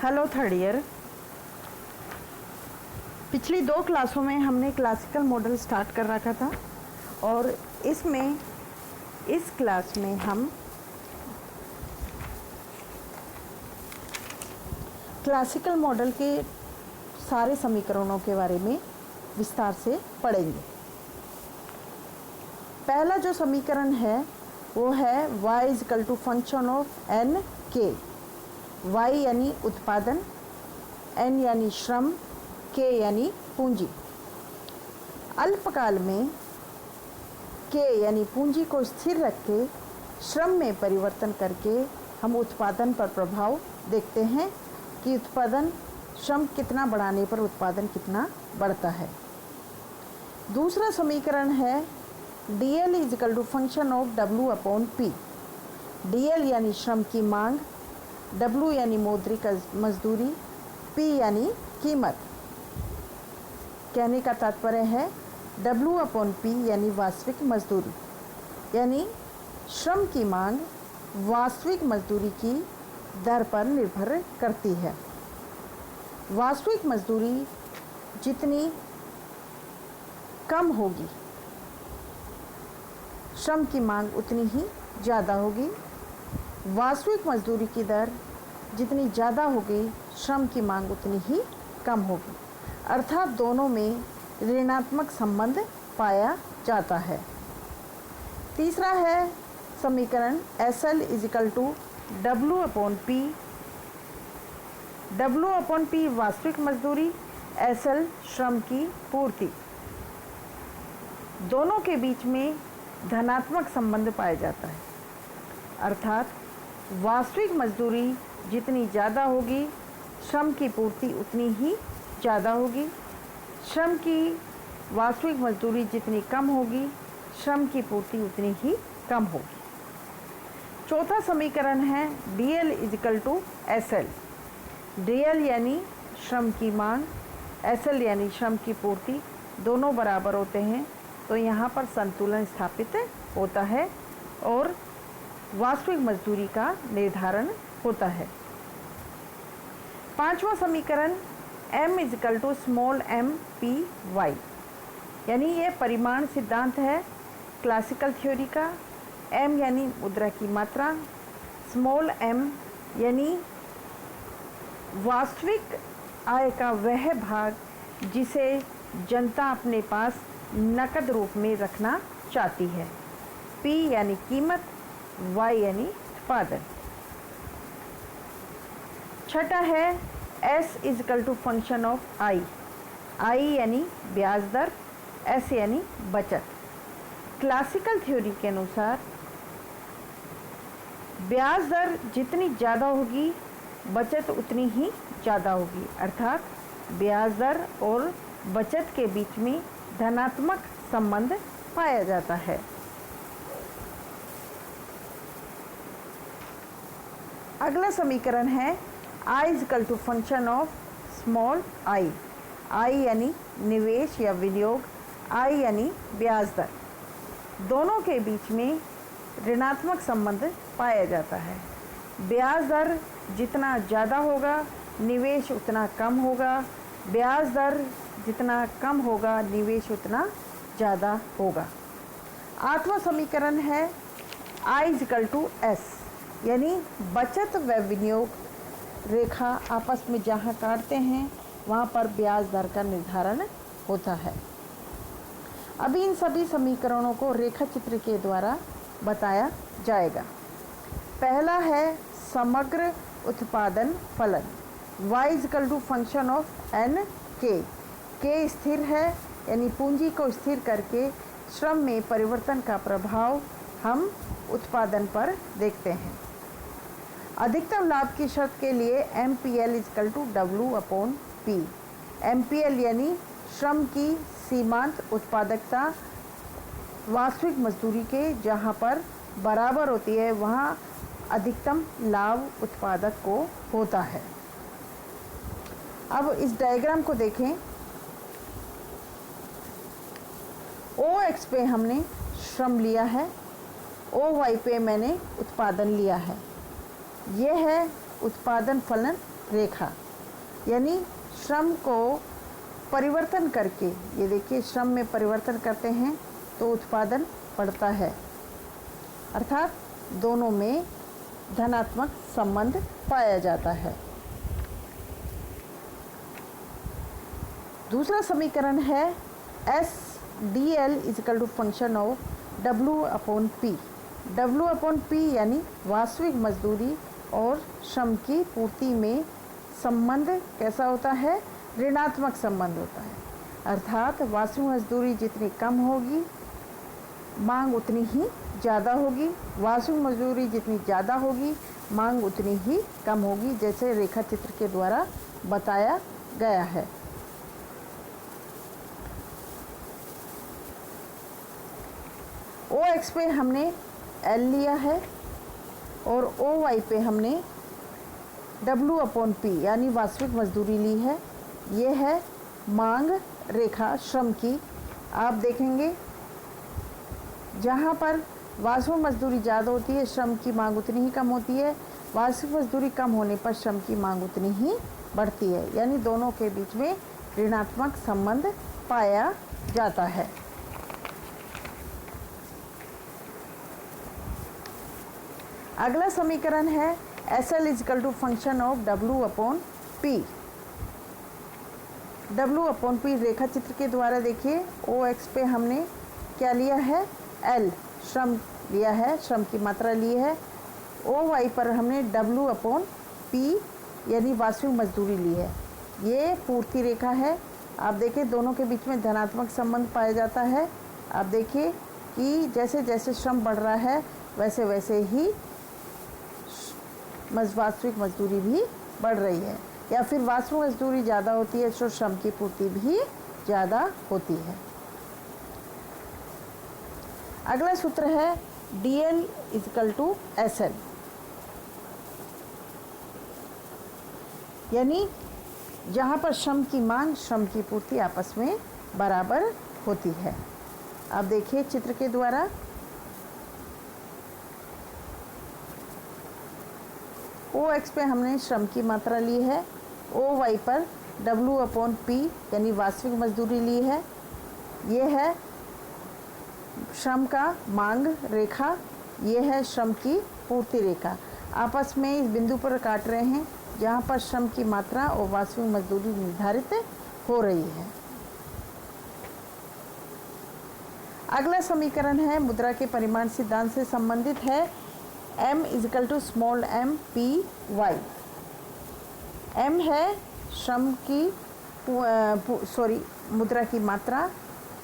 Hello third year. पिछली 2 क्लासों में हमने क्लासिकल मॉडल स्टार्ट कर रखा था और इस क्लास में हम क्लासिकल मॉडल के सारे समीकरणों के बारे में विस्तार से पढ़ेंगे। पहला जो समीकरण है वो है y equal to function of N के। y यानी उत्पादन, n यानी श्रम, k यानी पूंजी। अल्पकाल में k यानी पूंजी को स्थिर रख के श्रम में परिवर्तन करके हम उत्पादन पर प्रभाव देखते हैं कि उत्पादन श्रम कितना बढ़ाने पर उत्पादन कितना बढ़ता है। दूसरा समीकरण है dl equal to function of w upon p। dl यानी श्रम की मांग, W यानी मौद्रिक मजदूरी, P यानी कीमत। कहने का तात्पर्य है W अपॉन P यानी वास्तविक मजदूरी, यानी श्रम की मांग वास्तविक मजदूरी की दर पर निर्भर करती है। वास्तविक मजदूरी जितनी कम होगी श्रम की मांग उतनी ही ज़्यादा होगी। वास्तविक मजदूरी की दर जितनी ज़्यादा होगी श्रम की मांग उतनी ही कम होगी, अर्थात दोनों में ऋणात्मक संबंध पाया जाता है। तीसरा है समीकरण SL equal to W upon P। W upon P वास्तविक मजदूरी, SL श्रम की पूर्ति। दोनों के बीच में धनात्मक संबंध पाया जाता है, अर्थात वास्तविक मजदूरी जितनी ज़्यादा होगी श्रम की पूर्ति उतनी ही ज़्यादा होगी। श्रम की वास्तविक मजदूरी जितनी कम होगी श्रम की पूर्ति उतनी ही कम होगी। चौथा समीकरण है DL equal to SL। DL यानी श्रम की मांग, SL यानी श्रम की पूर्ति, दोनों बराबर होते हैं तो यहाँ पर संतुलन स्थापित होता है और वास्तविक मजदूरी का निर्धारण होता है। पांचवा समीकरण M equal to small m p y, यानी ये परिमाण सिद्धांत है क्लासिकल थ्योरी का। M यानी मुद्रा की मात्रा, स्मॉल m यानी वास्तविक आय का वह भाग जिसे जनता अपने पास नकद रूप में रखना चाहती है। P यानी कीमत, Y यानी उत्पादन। छठा है S equal to function of I। I यानी ब्याज दर, S यानी बचत। क्लासिकल थ्योरी के अनुसार ब्याज दर जितनी ज़्यादा होगी बचत उतनी ही ज़्यादा होगी, अर्थात ब्याज दर और बचत के बीच में धनात्मक संबंध पाया जाता है। अगला समीकरण है I equal to function of small I। I यानी निवेश या विनियोग, I यानी ब्याज दर। दोनों के बीच में ऋणात्मक संबंध पाया जाता है। ब्याज दर जितना ज़्यादा होगा निवेश उतना कम होगा, ब्याज दर जितना कम होगा निवेश उतना ज़्यादा होगा। आठवां समीकरण है I इजकल टू S, यानी बचत व विनियोग रेखा आपस में जहाँ काटते हैं वहाँ पर ब्याज दर का निर्धारण होता है। अभी इन सभी समीकरणों को रेखा चित्र के द्वारा बताया जाएगा। पहला है समग्र उत्पादन फलन, y equal to function of n k स्थिर है, यानी पूंजी को स्थिर करके श्रम में परिवर्तन का प्रभाव हम उत्पादन पर देखते हैं। अधिकतम लाभ की शर्त के लिए MPL equal to W upon P। MPL यानी श्रम की सीमांत उत्पादकता वास्तविक मजदूरी के जहाँ पर बराबर होती है वहाँ अधिकतम लाभ उत्पादक को होता है। अब इस डायग्राम को देखें। OX पे हमने श्रम लिया है, OY पे मैंने उत्पादन लिया है। यह है उत्पादन फलन रेखा, यानी श्रम को परिवर्तन करके, ये देखिए श्रम में परिवर्तन करते हैं तो उत्पादन बढ़ता है, अर्थात दोनों में धनात्मक संबंध पाया जाता है। दूसरा समीकरण है SDL equal to function of W/P। W/P यानी वास्तविक मजदूरी और श्रम की पूर्ति में संबंध कैसा होता है? ऋणात्मक संबंध होता है, अर्थात वास्तविक मजदूरी जितनी कम होगी मांग उतनी ही ज़्यादा होगी, वास्तविक मजदूरी जितनी ज़्यादा होगी मांग उतनी ही कम होगी, जैसे रेखा चित्र के द्वारा बताया गया है। OX पे हमने L लिया है और OY पे हमने W/P यानी वास्तविक मजदूरी ली है। ये है मांग रेखा श्रम की। आप देखेंगे जहाँ पर वास्तविक मजदूरी ज़्यादा होती है श्रम की मांग उतनी ही कम होती है, वास्तविक मजदूरी कम होने पर श्रम की मांग उतनी ही बढ़ती है, यानी दोनों के बीच में ऋणात्मक संबंध पाया जाता है। अगला समीकरण है SL equal to function of W/P। W/P रेखा चित्र के द्वारा देखिए OX पे हमने क्या लिया है? L श्रम लिया है, श्रम की मात्रा ली है। OY पर हमने W/P यानी वास्तविक मजदूरी ली है। ये पूर्ति रेखा है। आप देखिए दोनों के बीच में धनात्मक संबंध पाया जाता है। आप देखिए कि जैसे जैसे श्रम बढ़ रहा है वैसे वैसे ही वास्तविक मजदूरी भी बढ़ रही है, या फिर वास्तविक मजदूरी ज़्यादा होती है तो श्रम की पूर्ति भी ज़्यादा होती है। अगला सूत्र है DL इजिकल टू SL, यानी जहाँ पर श्रम की मांग श्रम की पूर्ति आपस में बराबर होती है। आप देखिए चित्र के द्वारा OX पे हमने श्रम की मात्रा ली है, OY पर W/P यानी वास्तविक मजदूरी ली है। ये है श्रम का मांग रेखा, ये है श्रम की पूर्ति रेखा। आपस में इस बिंदु पर काट रहे हैं जहाँ पर श्रम की मात्रा और वास्तविक मजदूरी निर्धारित हो रही है। अगला समीकरण है मुद्रा के परिमाण सिद्धांत से संबंधित है M equal to small m Py। M है श्रम की मुद्रा की मात्रा,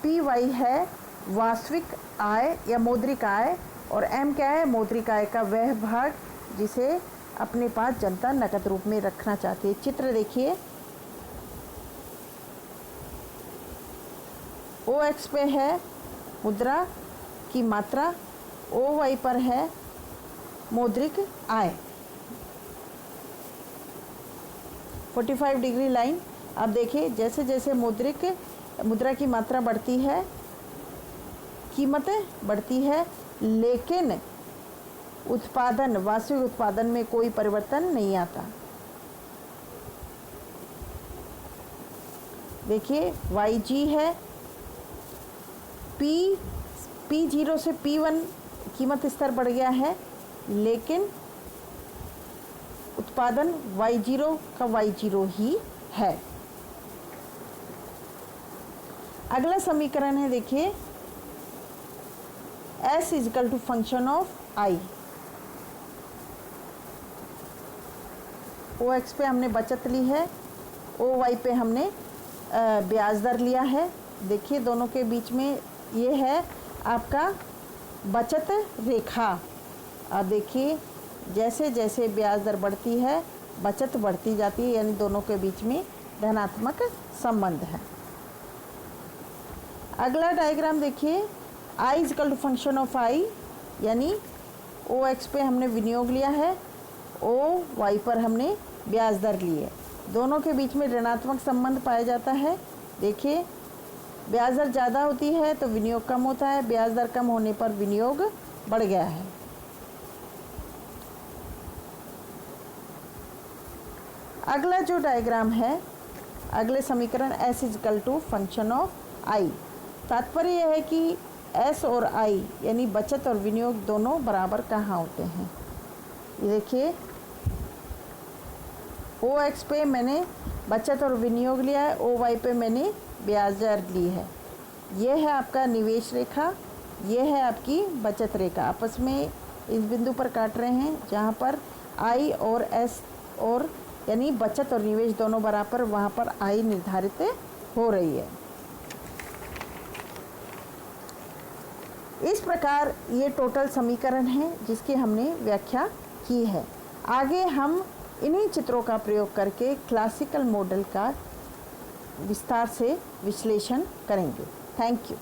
Py है वास्तविक आय या मौद्रिक आय, और M क्या है? मौद्रिक आय का वह भाग जिसे अपने पास जनता नकद रूप में रखना चाहती है। चित्र देखिए OX पे है मुद्रा की मात्रा, OY पर है मौद्रिक आय। 45 डिग्री लाइन। अब देखिए जैसे जैसे मुद्रा की मात्रा बढ़ती है कीमत बढ़ती है, लेकिन उत्पादन वास्तविक उत्पादन में कोई परिवर्तन नहीं आता। देखिए YG है, P0 से P1 कीमत स्तर बढ़ गया है, लेकिन उत्पादन Y0 का Y0 ही है। अगला समीकरण है देखिए S equal to function of I। OX पे हमने बचत ली है, OY पे हमने ब्याज दर लिया है। देखिए दोनों के बीच में ये है आपका बचत रेखा। अब देखिए जैसे जैसे ब्याज दर बढ़ती है बचत बढ़ती जाती है, यानी दोनों के बीच में धनात्मक संबंध है। अगला डायग्राम देखिए I equal to function of I, यानी OX पे हमने विनियोग लिया है, OY पर हमने ब्याज दर ली है। दोनों के बीच में ऋणात्मक संबंध पाया जाता है। देखिए ब्याज दर ज़्यादा होती है तो विनियोग कम होता है, ब्याज दर कम होने पर विनियोग बढ़ गया है। अगला जो डायग्राम है, अगले समीकरण S equal to function of I। तात्पर्य यह है कि S और I यानी बचत और विनियोग दोनों बराबर कहाँ होते हैं। ये देखिए, OX पे मैंने बचत और विनियोग लिया है, OY पे मैंने ब्याज दर ली है। यह है आपका निवेश रेखा, यह है आपकी बचत रेखा। आपस में इस बिंदु पर काट रहे हैं जहाँ पर I और S और यानी बचत और निवेश दोनों बराबर, वहाँ पर I निर्धारित हो रही है। इस प्रकार ये टोटल समीकरण है जिसकी हमने व्याख्या की है। आगे हम इन्हीं चित्रों का प्रयोग करके क्लासिकल मॉडल का विस्तार से विश्लेषण करेंगे। Thank you.